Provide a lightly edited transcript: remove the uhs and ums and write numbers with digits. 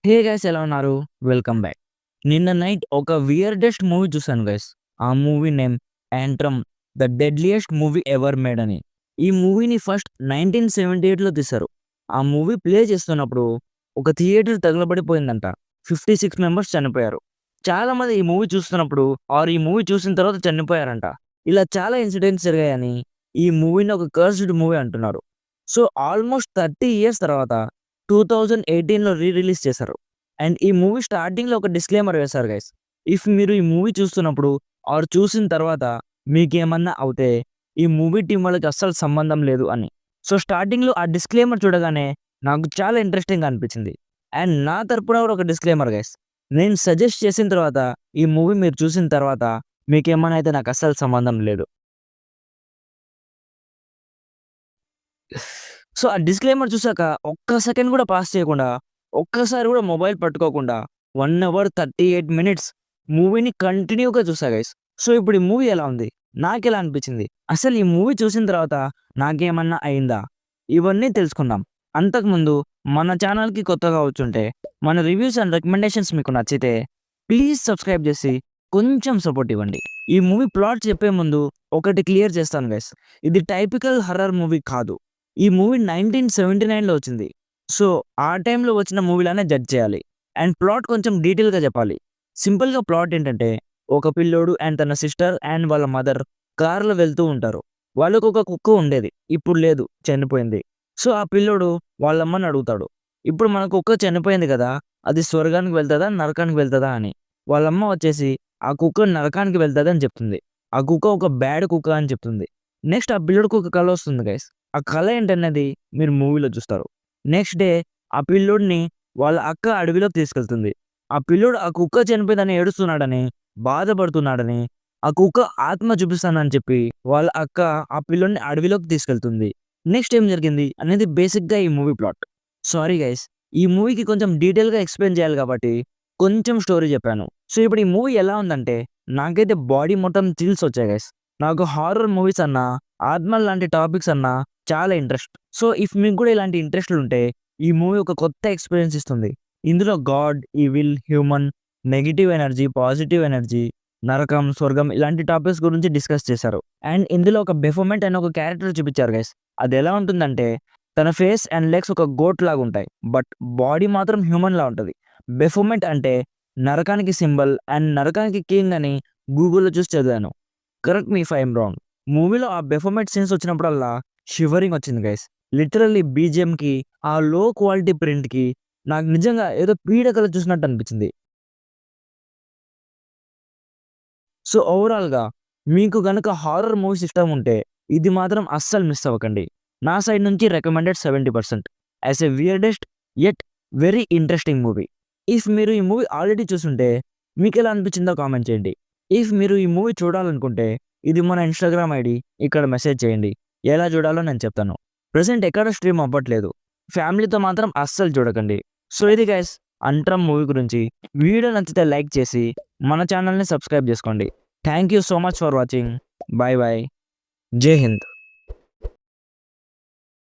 హే guys, ఎలా ఉన్నారు? Welcome back. నిన్న నైట్ ఒక వియర్డెస్ట్ మూవీ చూసాను గైస్. ఆ movie name 'Antrum the deadliest movie ever made' అని. ఈ మూవీని ఫస్ట్ 1978లో తీశారు. ఆ మూవీ ప్లే చేస్తున్నప్పుడు ఒక థియేటర్ తగలబడిపోయిందంట. 56 మెంబర్స్ చనిపోయారు. చాలామంది ఈ మూవీ చూస్తున్నప్పుడు ఈ మూవీ చూసిన తర్వాత చనిపోయారంట. ఇలా చాలా ఇన్సిడెంట్స్ జరిగాయని ఈ మూవీని ఒక కర్స్డ్ మూవీ అంటున్నారు. సో ఆల్మోస్ట్ 30 ఇయర్స్ తర్వాత 2018లో రిలీజ్ చేశారు. అండ్ ఈ మూవీ స్టార్టింగ్‌లో ఒక డిస్క్లైమర్ వేశారు గైస్. ఇఫ్ మీరు ఈ మూవీ చూస్తున్నప్పుడు చూసిన తర్వాత మీకేమన్నా అవుతే ఈ మూవీ టీమ్ వాళ్ళకి అస్సలు సంబంధం లేదు అని. సో స్టార్టింగ్‌లో ఆ డిస్క్లైమర్ చూడగానే నాకు చాలా ఇంట్రెస్టింగ్‌గా అనిపించింది. అండ్ నా తరపున కూడా ఒక డిస్క్లైమర్ గైస్. నేను సజెస్ట్ చేసిన తర్వాత ఈ మూవీ మీరు చూసిన తర్వాత మీకేమన్నా అయితే నాకు అస్సలు సంబంధం లేదు. సో, ఆ డిస్క్లైమర్ చూసాక ఒక్క సెకండ్ కూడా పాస్ చేయకుండా, ఒక్కసారి కూడా మొబైల్ పట్టుకోకుండా 1 అవర్ 38 మినిట్స్ మూవీని కంటిన్యూగా చూసా గైస్. సో, ఇప్పుడు ఈ మూవీ ఎలా ఉంది? నాకెలా అనిపించింది? అసలు ఈ మూవీ చూసిన తర్వాత నాకేమన్నా అయిందా? ఇవన్నీ తెలుసుకుందాం. అంతకుముందు మన ఛానల్‌కి కొత్తగా వచ్చుంటే, మన రివ్యూస్ అండ్ రికమెండేషన్స్ మీకు నచ్చితే ప్లీజ్ సబ్స్క్రైబ్ చేసి కొంచెం సపోర్ట్ ఇవ్వండి. ఈ మూవీ ప్లాట్ చెప్పే ముందు ఒకటి క్లియర్ చేస్తాను గైస్. ఇది టైపికల్ హర్రర్ మూవీ కాదు. ఈ మూవీ 1979లో వచ్చింది. సో, ఆ టైంలో వచ్చిన మూవీలానే జడ్జ్ చేయాలి. అండ్ ప్లాట్ కొంచెం డీటెయిల్‌గా చెప్పాలి. సింపుల్‌గా ప్లాట్ ఏంటంటే, ఒక పిల్లోడు అండ్ తన సిస్టర్ అండ్ వాళ్ళ మదర్ కార్‌లో వెళ్తూ ఉంటారు. వాళ్ళకొక కుక్క ఉండేది. ఇప్పుడు లేదు, చనిపోయింది. సో, ఆ పిల్లోడు వాళ్ళమ్మని అడుగుతాడు. ఇప్పుడు మన కుక్క చనిపోయింది కదా! అది స్వర్గానికి వెళ్తదా? నరకానికి వెళ్తదా అని. వాళ్ళమ్మ వచ్చేసి ఆ కుక్క నరకానికి వెళ్తదని చెప్తుంది. ఆ కుక్క ఒక బ్యాడ్ కుక్క అని చెప్తుంది. నెక్స్ట్ ఆ పిల్లోడికి ఒక కల వస్తుంది గైస్. ఆ కల ఏంటన్నది మీరు మూవీలో చూస్తారు. నెక్స్ట్ డే ఆ పిల్లోడిని వాళ్ళ అక్క అడవిలోకి తీసుకెళ్తుంది. ఆ పిల్లోడు ఆ కుక్క చనిపోయిందని ఏడుస్తున్నాడని, బాధపడుతున్నాడని, ఆ కుక్క ఆత్మ చూపిస్తానని చెప్పి వాళ్ళ అక్క ఆ పిల్లోడిని అడవిలోకి తీసుకెళ్తుంది. నెక్స్ట్ ఏం జరిగింది అనేది బేసిక్‌గా ఈ మూవీ ప్లాట్. సారీ గైస్, ఈ మూవీకి కొంచెం డీటెయిల్‌గా ఎక్స్‌ప్లెయిన్ చేయాలి కాబట్టి కొంచెం స్టోరీ చెప్పాను. సో, ఇప్పుడు ఈ మూవీ ఎలా ఉందంటే నాకైతే బాడీ మొత్తం చిల్స్ వచ్చాయి గైస్. నాకు హారర్ మూవీస్ అన్నా, ఆత్మలు లాంటి టాపిక్స్ అన్నా చాలా ఇంట్రెస్ట్. సో, ఇఫ్ మీకు కూడా ఇలాంటి ఇంట్రెస్ట్‌లుంటే ఈ మూవీ ఒక కొత్త ఎక్స్‌పీరియన్స్ ఇస్తుంది. ఇందులో God, evil, human, negative energy, positive energy, నరకం, స్వర్గం ఇలాంటి టాపిక్స్ గురించి డిస్కస్ చేశారు. అండ్ ఇందులో ఒక బెఫోమెట్ అనే ఒక క్యారెక్టర్ చూపించారు గైస్. అదెలా ఉంటుందంటే తన ఫేస్ అండ్ లెగ్స్ ఒక గోట్ లాగుంటాయి. బట్ బాడీ మాత్రం హ్యూమన్‌లా ఉంటది. బెఫోమెట్ అంటే నరకానికి సింబల్ అండ్ నరకానికి కింగ్ అని గూగుల్‌లో చూసి చదివాను. Correct me if I am wrong. మూవీలో ఆ బెఫోమెట్ సీన్స్ వచ్చినప్పుడల్లా షివరింగ్ వచ్చింది గైస్. లిటరల్లీ బీజీఎంకి, ఆ లో క్వాలిటీ ప్రింట్‌కి నాకు నిజంగా ఏదో పీడకల చూసినట్టు అనిపించింది. సో, ఓవరాల్‌గా మీకు గనక హారర్ మూవీస్ ఇష్టం ఉంటే ఇది మాత్రం అస్సలు మిస్ అవ్వకండి. నా సైడ్ నుంచి recommended 70% as a weirdest yet very interesting movie. If మీరు ఈ మూవీ ఆల్రెడీ చూసుంటే మీకెలా అనిపించిందో కామెంట్ చేయండి. ఇఫ్ మీరు ఈ మూవీ చూడాలనుకుంటే ఇది మన ఇన్‌స్టాగ్రామ్ ఐడీ, ఇక్కడ మెసేజ్ చేయండి. ఎలా చూడాలో నేను చెప్తాను. ప్రెజెంట్ ఎక్కడ స్ట్రీమ్ అవ్వట్లేదు. ఫ్యామిలీతో మాత్రం అస్సలు చూడకండి. సో, ఇది గైస్ 'అంట్రమ్' మూవీ గురించి. వీడియో నచ్చితే లైక్ చేసి మన ఛానల్‌ని సబ్స్క్రైబ్ చేసుకోండి. Thank you so much for watching. By by. జై హింద్.